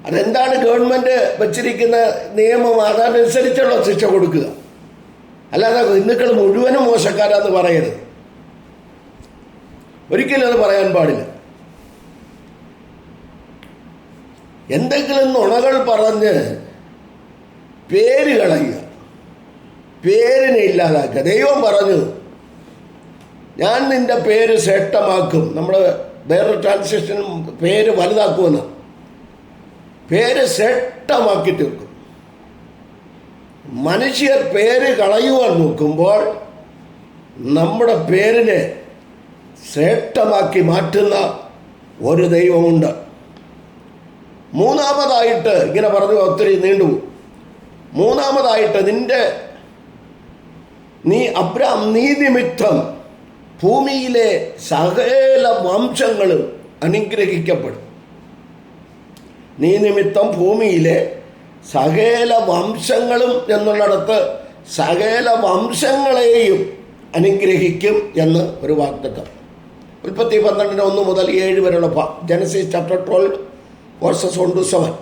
അതെന്താണ് ഗവൺമെൻറ് വച്ചിരിക്കുന്ന നിയമം, അതനുസരിച്ചുള്ള ശിക്ഷ കൊടുക്കുക. അല്ലാതെ ഹിന്ദുക്കൾ മുഴുവനും മോശക്കാരാന്ന് പറയരുത്. ഒരിക്കലും അത് പറയാൻ പാടില്ല. എന്തെങ്കിലും നുണകൾ പറഞ്ഞ് പേര് കളയുക, പേരിനെ ഇല്ലാതാക്കുക. ദൈവം പറഞ്ഞു, ഞാൻ നിന്റെ പേര് ശ്രേഷ്ഠമാക്കും. നമ്മൾ വേറൊരു ട്രാൻസ്ലേഷനും പേര് വലുതാക്കുമെന്ന്. പേര് ശ്രേഷ്ഠമാക്കി തീർക്കും. മനുഷ്യർ പേര് കളയുവാൻ നോക്കുമ്പോൾ നമ്മുടെ പേരിനെ ശ്രേഷ്ഠമാക്കി മാറ്റുന്ന ഒരു ദൈവമുണ്ട്. മൂന്നാമതായിട്ട് ഇങ്ങനെ പറഞ്ഞു, ഒത്തിരി നീണ്ടു. മൂന്നാമതായിട്ട് നീ അബ്രാം, നീ നിമിത്തം ഭൂമിയിലെ സകല വംശങ്ങളും അനുഗ്രഹിക്കപ്പെടും. നീ നിമിത്തം ഭൂമിയിലെ സകല വംശങ്ങളും എന്നുള്ളിടത്ത് സകല വംശങ്ങളെയും അനുഗ്രഹിക്കും എന്ന് ഒരു വാഗ്ദത്തം. ഉൽപ്പത്തി 12:1 മുതൽ 7 വരെയുള്ള ജനസിസ് ചാപ്റ്റർ 12 വേഴ്സസ് 1 to 7.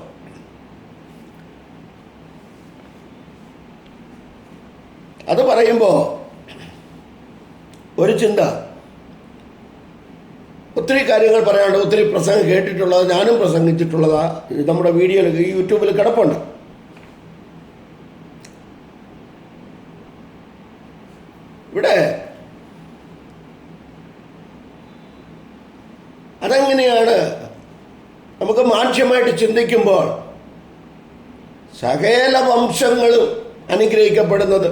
അത് പറയുമ്പോൾ ഒരു ചിന്ത, ഒത്തിരി കാര്യങ്ങൾ പറയാനുണ്ട്. ഒത്തിരി പ്രസംഗം കേട്ടിട്ടുള്ളത്, ഞാനും പ്രസംഗിച്ചിട്ടുള്ളതാ. നമ്മുടെ വീഡിയോയിൽ യൂട്യൂബിൽ കിടപ്പുണ്ട്. ഇവിടെ അതെങ്ങനെയാണ് നമുക്ക് മാന്യമായിട്ട് ചിന്തിക്കുമ്പോൾ സകല വംശങ്ങളും അനുഗ്രഹിക്കപ്പെടുന്നത്?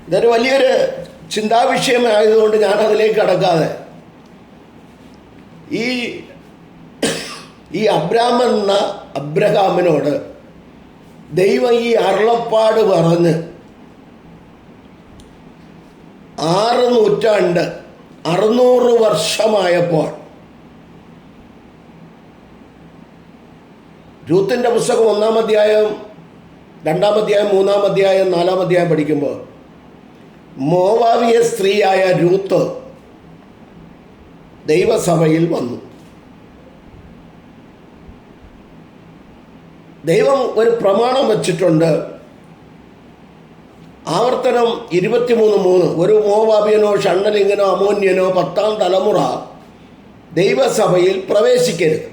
ഇതൊരു വലിയൊരു ചിന്താവിഷയമായതുകൊണ്ട് ഞാൻ അതിലേക്ക് കടക്കാതെ ഈ അബ്രഹാമിനോട് ദൈവം ഈ അരുളപ്പാട് പറഞ്ഞ് 6 നൂറ്റാണ്ട് 600 വർഷമായപ്പോൾ രൂത്തിന്റെ പുസ്തകം 1-ാം അധ്യായം 2-ാം അധ്യായം 3-ാം അധ്യായം 4-ാം അധ്യായം പഠിക്കുമ്പോൾ മോവാബിയ സ്ത്രീയായ രൂത്ത് ദൈവസഭയിൽ വന്നു. ദൈവം ഒരു പ്രമാണം വച്ചിട്ടുണ്ട്. ആവർത്തനം 23:3 ഒരു മോവാബിയനോ ഷണ്ണലിംഗനോ അമോന്യനോ 10-ാം തലമുറ ദൈവസഭയിൽ പ്രവേശിക്കരുത്.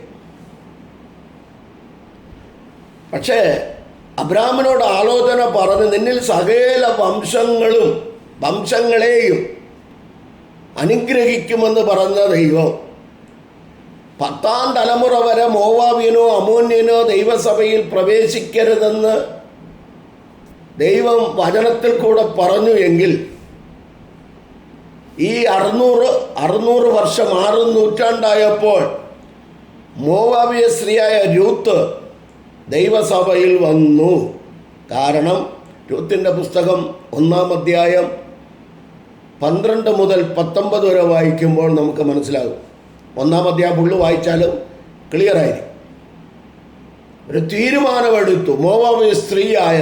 പക്ഷേ അബ്രാമിനോട് ആലോചന പറഞ്ഞ് നിന്നിൽ സകല വംശങ്ങളെയും അനുഗ്രഹിക്കുമെന്ന് പറഞ്ഞ ദൈവം 10-ാം തലമുറ വരെ മോവാബിയനോ അമോന്യനോ ദൈവസഭയിൽ പ്രവേശിക്കരുതെന്ന് ദൈവം വചനത്തിൽ കൂടെ പറഞ്ഞു എങ്കിൽ ഈ 600 വർഷം 6 നൂറ്റാണ്ടായപ്പോൾ മോവാബിയ സ്ത്രീയായ രൂത്ത് ദൈവസഭയിൽ വന്നു. കാരണം രൂത്തിൻ്റെ പുസ്തകം 1-ാം അധ്യായം 12 മുതൽ 19 വരെ വായിക്കുമ്പോൾ നമുക്ക് മനസ്സിലാകും. 1-ാം അധ്യായം ഫുള്ള് വായിച്ചാലും ക്ലിയറായിരിക്കും. ഒരു തീരുമാനമെടുത്തു. മോവാബിയ സ്ത്രീയായ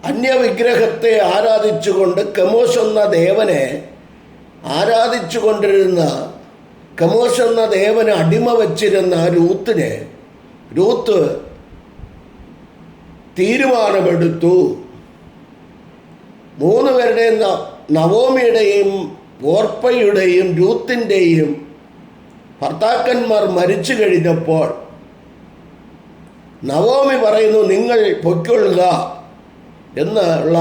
അന്യവിഗ്രഹത്തെ ആരാധിച്ചുകൊണ്ട് കെമോശ് എന്ന ദേവനെ ആരാധിച്ചു കൊണ്ടിരുന്ന, കെമോശ് എന്ന ദേവനെ അടിമ വച്ചിരുന്ന രൂത്ത് തീരുമാനമെടുത്തു. 3 പേരുടെയും, നവോമിയുടെയും ഓർപ്പയുടെയും രൂത്തിൻ്റെയും ഭർത്താക്കന്മാർ മരിച്ചു കഴിഞ്ഞപ്പോൾ നവോമി പറയുന്നു, നിങ്ങൾ പൊയ്ക്കൊള്ളുക എന്നുള്ള,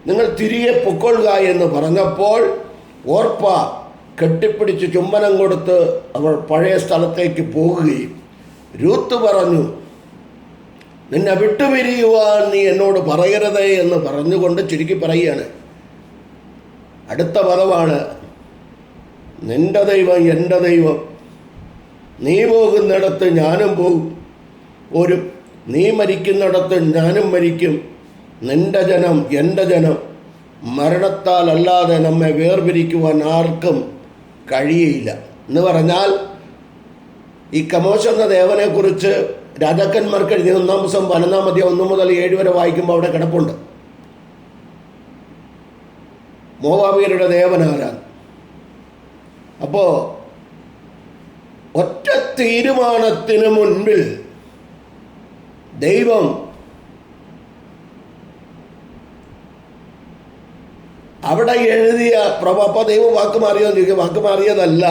നിങ്ങൾ തിരികെ പൊയ്ക്കൊള്ളുക എന്ന് പറഞ്ഞപ്പോൾ ഓർപ്പ കെട്ടിപ്പിടിച്ച് ചുംബനം കൊടുത്ത് അവൾ പഴയ സ്ഥലത്തേക്ക് പോകുകയും രൂത്ത് പറഞ്ഞു, നിന്നെ വിട്ടുപിരിയുവാൻ നീ എന്നോട് പറയരുതേ എന്ന് പറഞ്ഞുകൊണ്ട് ചുരുക്കി പറയുകയാണ്. അടുത്ത പദമാണ്, നിന്റെ ദൈവം എൻ്റെ ദൈവം, നീ പോകുന്നിടത്ത് ഞാനും പോരും, നീ മരിക്കുന്നിടത്ത് ഞാനും മരിക്കും, നിന്റെ ജനം എൻ്റെ ജനം, മരണത്താൽ അല്ലാതെ നമ്മെ വേർപിരിക്കുവാൻ ആർക്കും കഴിയില്ല എന്ന് പറഞ്ഞാൽ ഈ കെമോശ് എന്ന ദേവനെക്കുറിച്ച് രാജാക്കന്മാർക്ക് എഴുതിയ 1-ാം പുസ്തകം 11-ാം അധ്യായം 1 മുതൽ 7 വരെ വായിക്കുമ്പോൾ അവിടെ കിടപ്പുണ്ട്. മോവാബിയരുടെ ദേവനാരാണ്. അപ്പോൾ ഒറ്റ തീരുമാനത്തിന് മുൻപിൽ ദൈവം അവിടെ എഴുതിയ അപ്പോൾ ദൈവം വാക്ക് മാറിയോ എന്ന് ചോദിക്കുക. വാക്ക് മാറിയതല്ല.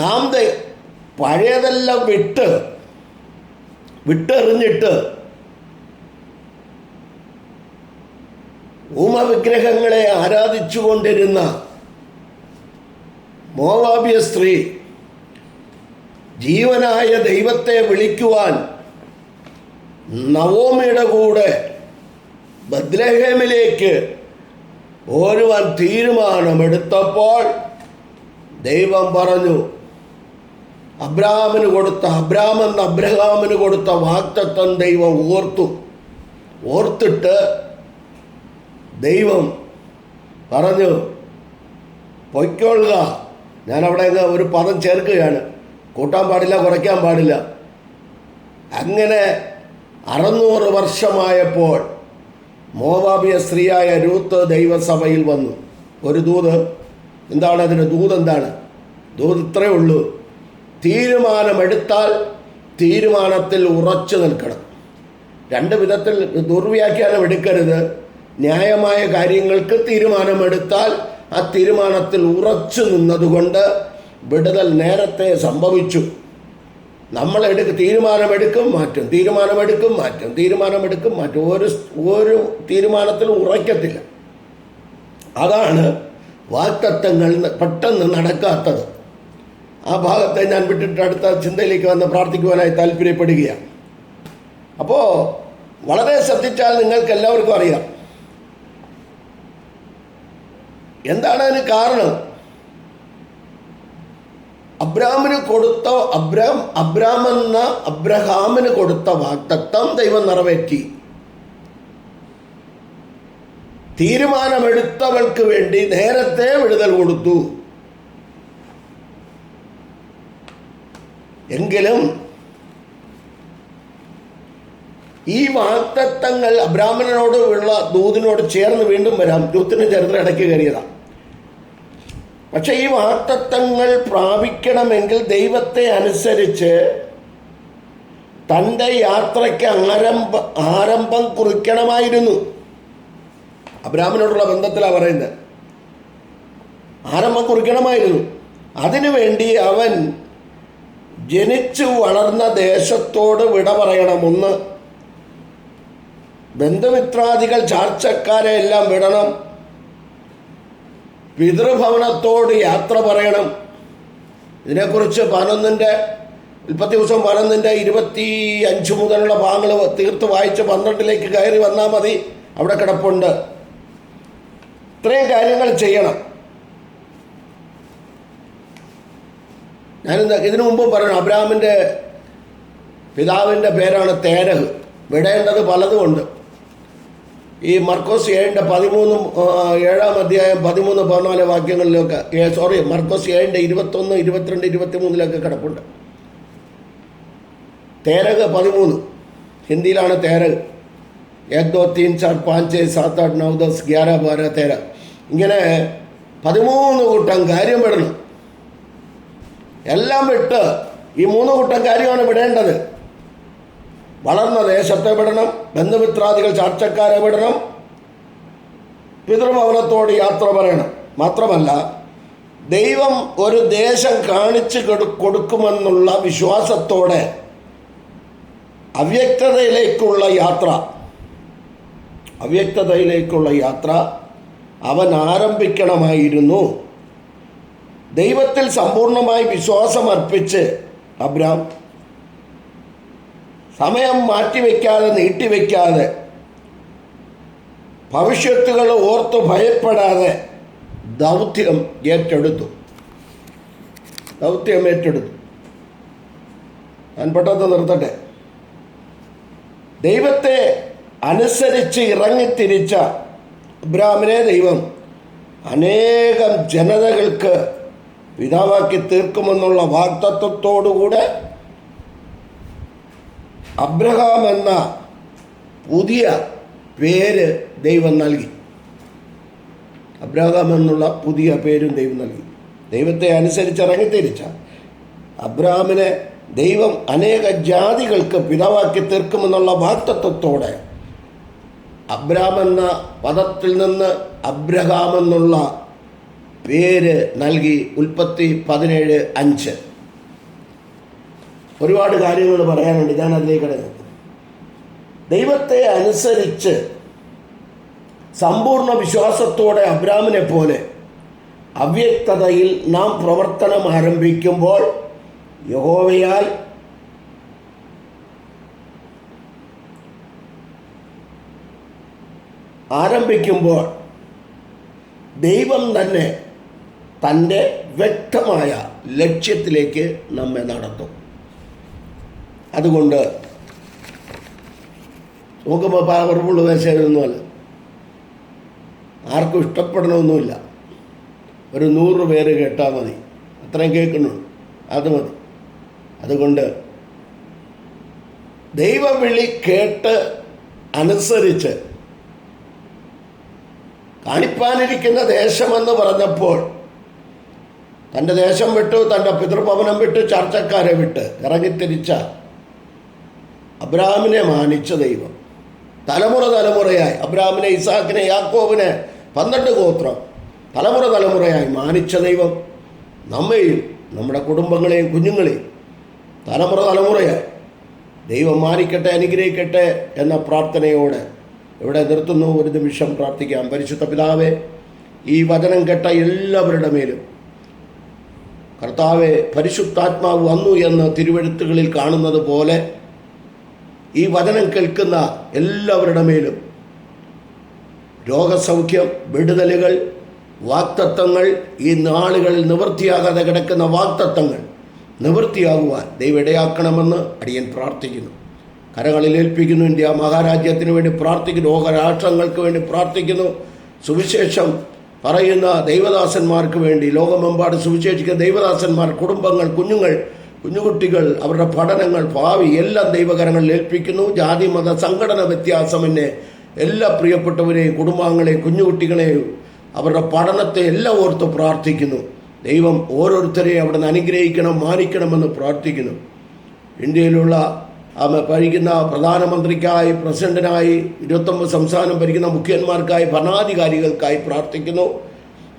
നാം പഴയതെല്ലാം വിട്ടെറിഞ്ഞിട്ട് ഊമവിഗ്രഹങ്ങളെ ആരാധിച്ചു കൊണ്ടിരുന്ന മോവാബിയ സ്ത്രീ ജീവനായ ദൈവത്തെ വിളിക്കുവാൻ നവോമിയുടെ കൂടെ ബത്ലഹേമിലേക്ക് പോരുവാൻ തീരുമാനമെടുത്തപ്പോൾ ദൈവം പറഞ്ഞു, അബ്രാഹാമിന് കൊടുത്ത വാഗ്ദത്തം ദൈവം ഓർത്തിട്ട് ദൈവം പറഞ്ഞു, പൊയ്ക്കൊള്ളുക. ഞാനവിടെ ഒരു പദം ചേർക്കുകയാണ്, കൂട്ടാൻ പാടില്ല, കുറയ്ക്കാൻ പാടില്ല. അങ്ങനെ 600 വർഷമായപ്പോൾ മോവാബിയ സ്ത്രീയായ രൂത്ത് ദൈവസഭയിൽ വന്നു. ഒരു ദൂത് എന്താണ്? അതിൻ്റെ ദൂത് എന്താണ്? ദൂത് ഇത്രയേ ഉള്ളൂ, തീരുമാനമെടുത്താൽ തീരുമാനത്തിൽ ഉറച്ചു നിൽക്കണം. 2 വിധത്തിൽ ദുർവ്യാഖ്യാനം എടുക്കരുത്. ന്യായമായ കാര്യങ്ങൾക്ക് തീരുമാനമെടുത്താൽ ആ തീരുമാനത്തിൽ ഉറച്ചു നിന്നതുകൊണ്ട് വിടുതൽ നേരത്തെ സംഭവിച്ചു. നമ്മൾ തീരുമാനമെടുക്കും മാറ്റും, ഒരു തീരുമാനത്തിൽ ഉറയ്ക്കത്തില്ല. അതാണ് വാഗ്ദത്തങ്ങൾ പെട്ടെന്ന് നടക്കാത്തത്. ആ ഭാഗത്തെ ഞാൻ വിട്ടിട്ട് അടുത്ത ചിന്തയിലേക്ക് വന്ന് പ്രാർത്ഥിക്കുവാനായി താല്പര്യപ്പെടുകയാണ്. അപ്പോൾ വളരെ ശ്രദ്ധിച്ചാൽ നിങ്ങൾക്ക് എല്ലാവർക്കും അറിയാം എന്താണ് അതിന് കാരണം. അബ്രഹാമിന് കൊടുത്ത വാഗ്ദത്തം ദൈവം നിറവേറ്റി. തീരുമാനമെടുത്തവൾക്ക് വേണ്ടി നേരത്തെ വിടുതൽ കൊടുത്തു. എങ്കിലും ഈ വാഗ്ദത്തങ്ങൾ അബ്രാഹ്മണനോട് ഉള്ള ദൂതിനോട് ചേർന്ന് വീണ്ടും വരാം. ദൂത്തിന് ചരിത്രം ഇടയ്ക്ക് കയറിയതാണ്. പക്ഷെ ഈ വാഗ്ദത്തങ്ങൾ പ്രാപിക്കണമെങ്കിൽ ദൈവത്തെ അനുസരിച്ച് തൻ്റെ യാത്രയ്ക്ക് ആരംഭം കുറിക്കണമായിരുന്നു. അബ്രാഹ്മണനോടുള്ള ബന്ധത്തിലാണ് പറയുന്നത്. ആരംഭം കുറിക്കണമായിരുന്നു. അതിനുവേണ്ടി അവൻ ജനിച്ചു വളർന്ന ദേശത്തോട് വിട പറയണം. ഒന്ന്, ബന്ധുമിത്രാദികൾ ചാർച്ചക്കാരെ എല്ലാം വിടണം. പിതൃഭവനത്തോട് യാത്ര പറയണം. ഇതിനെക്കുറിച്ച് ഉൽപ്പത്തി ദിവസം 11:25 മുതലുള്ള ഭാഗങ്ങൾ തീർത്ത് വായിച്ച് 12 കയറി വന്നാൽ മതി. അവിടെ കിടപ്പുണ്ട്. ഇത്രയും കാര്യങ്ങൾ ചെയ്യണം. ഞാനിന്ന് ഇതിനു മുമ്പ് പറഞ്ഞു, അബ്രാഹാമിൻ്റെ പിതാവിൻ്റെ പേരാണ് തേരഹ്. വിടേണ്ടത് പലതുമുണ്ട്. ഈ മർക്കോസ് 7:13 7-ാം അധ്യായം 13-14 വാക്യങ്ങളിലൊക്കെ മർക്കോസ് 7:21, 22, 23 കിടപ്പുണ്ട്. തേരഹ് 13, ഹിന്ദിയിലാണ് തേരഹ്. 1 2 3 4 5 6 7 8 9 10 11 12 13 ഇങ്ങനെ 13 കൂട്ടം കാര്യം വിടണം. എല്ലാം വിട്ട് ഈ 3 കൂട്ടം കാര്യമാണ് വിടേണ്ടത്. വളർന്ന ദേശത്തെ വിടണം, ബന്ധുമിത്രാദികൾ ചാർച്ചക്കാരെ വിടണം, പിതൃഭവനത്തോട് യാത്ര പറയണം. മാത്രമല്ല, ദൈവം ഒരു ദേശം കാണിച്ചു കൊടുക്കുമെന്നുള്ള വിശ്വാസത്തോടെ അവ്യക്തതയിലേക്കുള്ള യാത്ര അവൻ ആരംഭിക്കണമായിരുന്നു. ദൈവത്തിൽ സമ്പൂർണമായി വിശ്വാസം അർപ്പിച്ച് അബ്രാം സമയം മാറ്റിവെക്കാതെ നീട്ടിവെക്കാതെ ഭവിഷ്യത്തുകൾ ഓർത്ത് ഭയപ്പെടാതെ ദൗത്യം ഏറ്റെടുത്തു. ഞാൻ പെട്ടെന്ന് നിർത്തട്ടെ. ദൈവത്തെ അനുസരിച്ച് ഇറങ്ങിത്തിരിച്ച അബ്രാമിനെ ദൈവം അനേകം ജനതകൾക്ക് പിതാവാക്കി തീർക്കുമെന്നുള്ള വാഗ്ദത്തത്തോടുകൂടെ അബ്രഹാം എന്ന പുതിയ പേര് ദൈവം നൽകി. അബ്രഹാം എന്നുള്ള പുതിയ പേരും ദൈവം നൽകി. ദൈവത്തെ അനുസരിച്ച് ഇറങ്ങിത്തിരിച്ച അബ്രഹാമിനെ ദൈവം അനേക ജാതികൾക്ക് പിതാവാക്കി തീർക്കുമെന്നുള്ള വാഗ്ദത്തത്തോടെ അബ്രാം എന്ന പദത്തിൽ നിന്ന് അബ്രഹാം എന്നുള്ള പേര് നൽകി. ഉൽപ്പത്തി 17:5. ഒരുപാട് കാര്യങ്ങൾ പറയാനുണ്ട്, ഞാൻ അതിലേക്ക് കിടക്കുന്നത്. ദൈവത്തെ അനുസരിച്ച് സമ്പൂർണ്ണ വിശ്വാസത്തോടെ അബ്രാമിനെ പോലെ അവ്യക്തതയിൽ നാം പ്രവർത്തനം ആരംഭിക്കുമ്പോൾ യഹോവയാൽ ദൈവം തന്നെ തൻ്റെ വ്യക്തമായ ലക്ഷ്യത്തിലേക്ക് നമ്മെ നടത്തും. അതുകൊണ്ട് നോക്കുമ്പോൾ പവർഫുൾ വേശയൊന്നുമല്ല, ആർക്കും ഇഷ്ടപ്പെടണമെന്നുമില്ല. ഒരു 100 പേര് കേട്ടാൽ മതി, അത്രയും കേൾക്കുന്നുള്ളൂ, അത് മതി. അതുകൊണ്ട് ദൈവവിളി കേട്ട് അനുസരിച്ച് കാണിപ്പാനിരിക്കുന്ന ദേശമെന്ന് പറഞ്ഞപ്പോൾ തൻ്റെ ദേശം വിട്ടു, തൻ്റെ പിതൃഭവനം വിട്ട്, ചർച്ചക്കാരെ വിട്ട് ഇറങ്ങിത്തിരിച്ച അബ്രാമിനെ മാനിച്ച ദൈവം തലമുറയായി അബ്രാമിനെ, ഇസാക്കിനെ, യാക്കോബിനെ 12 ഗോത്രം തലമുറയായി മാനിച്ച ദൈവം നമ്മെയും നമ്മുടെ കുടുംബങ്ങളെയും കുഞ്ഞുങ്ങളെയും തലമുറയായി ദൈവം മാനിക്കട്ടെ, അനുഗ്രഹിക്കട്ടെ എന്ന പ്രാർത്ഥനയോടെ ഇവിടെ നിർത്തുന്നു. ഒരു നിമിഷം പ്രാർത്ഥിക്കാം. പരിശുദ്ധ പിതാവേ, ഈ വചനം കേട്ട എല്ലാവരുടെ മേലും കർത്താവെ പരിശുദ്ധാത്മാവ് വന്നു എന്ന് തിരുവെഴുത്തുകളിൽ കാണുന്നത് പോലെ ഈ വചനം കേൾക്കുന്ന എല്ലാവരുടെ മേലും രോഗസൗഖ്യം, വിടുതലുകൾ, വാഗ്ദത്തങ്ങൾ, ഈ നാളുകളിൽ നിവൃത്തിയാകാതെ കിടക്കുന്ന വാഗ്ദത്തങ്ങൾ നിവൃത്തിയാകുവാൻ ദൈവം ഇടയാക്കണമെന്ന് അടിയൻ പ്രാർത്ഥിക്കുന്നു. കരങ്ങളിൽ ഏൽപ്പിക്കുന്നു. ഇന്ത്യ മഹാരാജ്യത്തിന് വേണ്ടി പ്രാർത്ഥിക്കുന്നു. ലോകരാഷ്ട്രങ്ങൾക്ക് വേണ്ടി പ്രാർത്ഥിക്കുന്നു. സുവിശേഷം പറയുന്ന ദൈവദാസന്മാർക്ക് വേണ്ടി, ലോകമെമ്പാട് സുവിശേഷിക്കുന്ന ദൈവദാസന്മാർ, കുടുംബങ്ങൾ, കുഞ്ഞുങ്ങൾ കുഞ്ഞുകുട്ടികൾ, അവരുടെ പഠനങ്ങൾ, ഭാവി എല്ലാം ദൈവകരങ്ങളിൽ ഏൽപ്പിക്കുന്നു. ജാതി മത സംഘടന വ്യത്യാസമെന്നെ എല്ലാ പ്രിയപ്പെട്ടവരെയും കുടുംബാംഗങ്ങളെയും കുഞ്ഞുകുട്ടികളെയും അവരുടെ പഠനത്തെ എല്ലാം ഓർത്ത് പ്രാർത്ഥിക്കുന്നു. ദൈവം ഓരോരുത്തരെയും അവിടെ നിന്ന് അനുഗ്രഹിക്കണം, മാനിക്കണമെന്ന് പ്രാർത്ഥിക്കുന്നു. ഇന്ത്യയിലുള്ള ഭരിക്കുന്ന പ്രധാനമന്ത്രിക്കായി, പ്രസിഡന്റിനായി, 29 സംസ്ഥാനം ഭരിക്കുന്ന മുഖ്യന്മാർക്കായി, ഭരണാധികാരികൾക്കായി പ്രാർത്ഥിക്കുന്നു.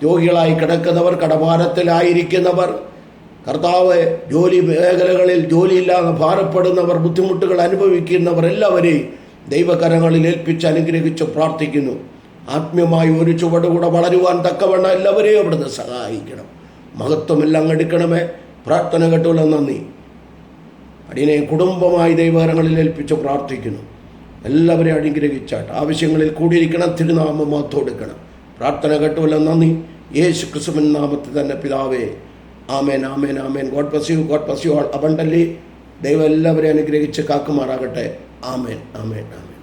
രോഗികളായി കിടക്കുന്നവർ, കടഭാരത്തിലായിരിക്കുന്നവർ, കർത്താവ് ജോലി മേഖലകളിൽ ജോലിയില്ലാതെ ഭാരപ്പെടുന്നവർ, ബുദ്ധിമുട്ടുകൾ അനുഭവിക്കുന്നവർ എല്ലാവരെയും ദൈവകരങ്ങളിൽ ഏൽപ്പിച്ച് അനുഗ്രഹിച്ച് പ്രാർത്ഥിക്കുന്നു. ആത്മീയമായി ഒരു ചുവടുകൂടെ വളരുവാൻ തക്കവണ്ണം എല്ലാവരെയും അവിടുന്ന് സഹായിക്കണം. മഹത്വമെല്ലാം എടുക്കണമേ. പ്രാർത്ഥന കേട്ടുള്ള നന്ദി. അടിയനെ കുടുംബമായി ദൈവകരങ്ങളിൽ ഏൽപ്പിച്ച് പ്രാർത്ഥിക്കുന്നു. എല്ലാവരെയും അനുഗ്രഹിച്ചാട്ട് ആവശ്യങ്ങളിൽ കൂടിയിരിക്കണം. തിരുനാമം മഹത്വം എടുക്കണം. പ്രാർത്ഥന കേട്ടുള്ള നന്ദി. യേശു ക്രിസ്തുവിൻ നാമത്തിൽ തന്നെ പിതാവേ, ആമേൻ, ആമേൻ, ആമേൻ. God bless you all abundantly. ദൈവം എല്ലാവരെയും അനുഗ്രഹിച്ച് കാക്കുമാറാകട്ടെ. ആമേൻ, ആമേൻ, ആമേൻ.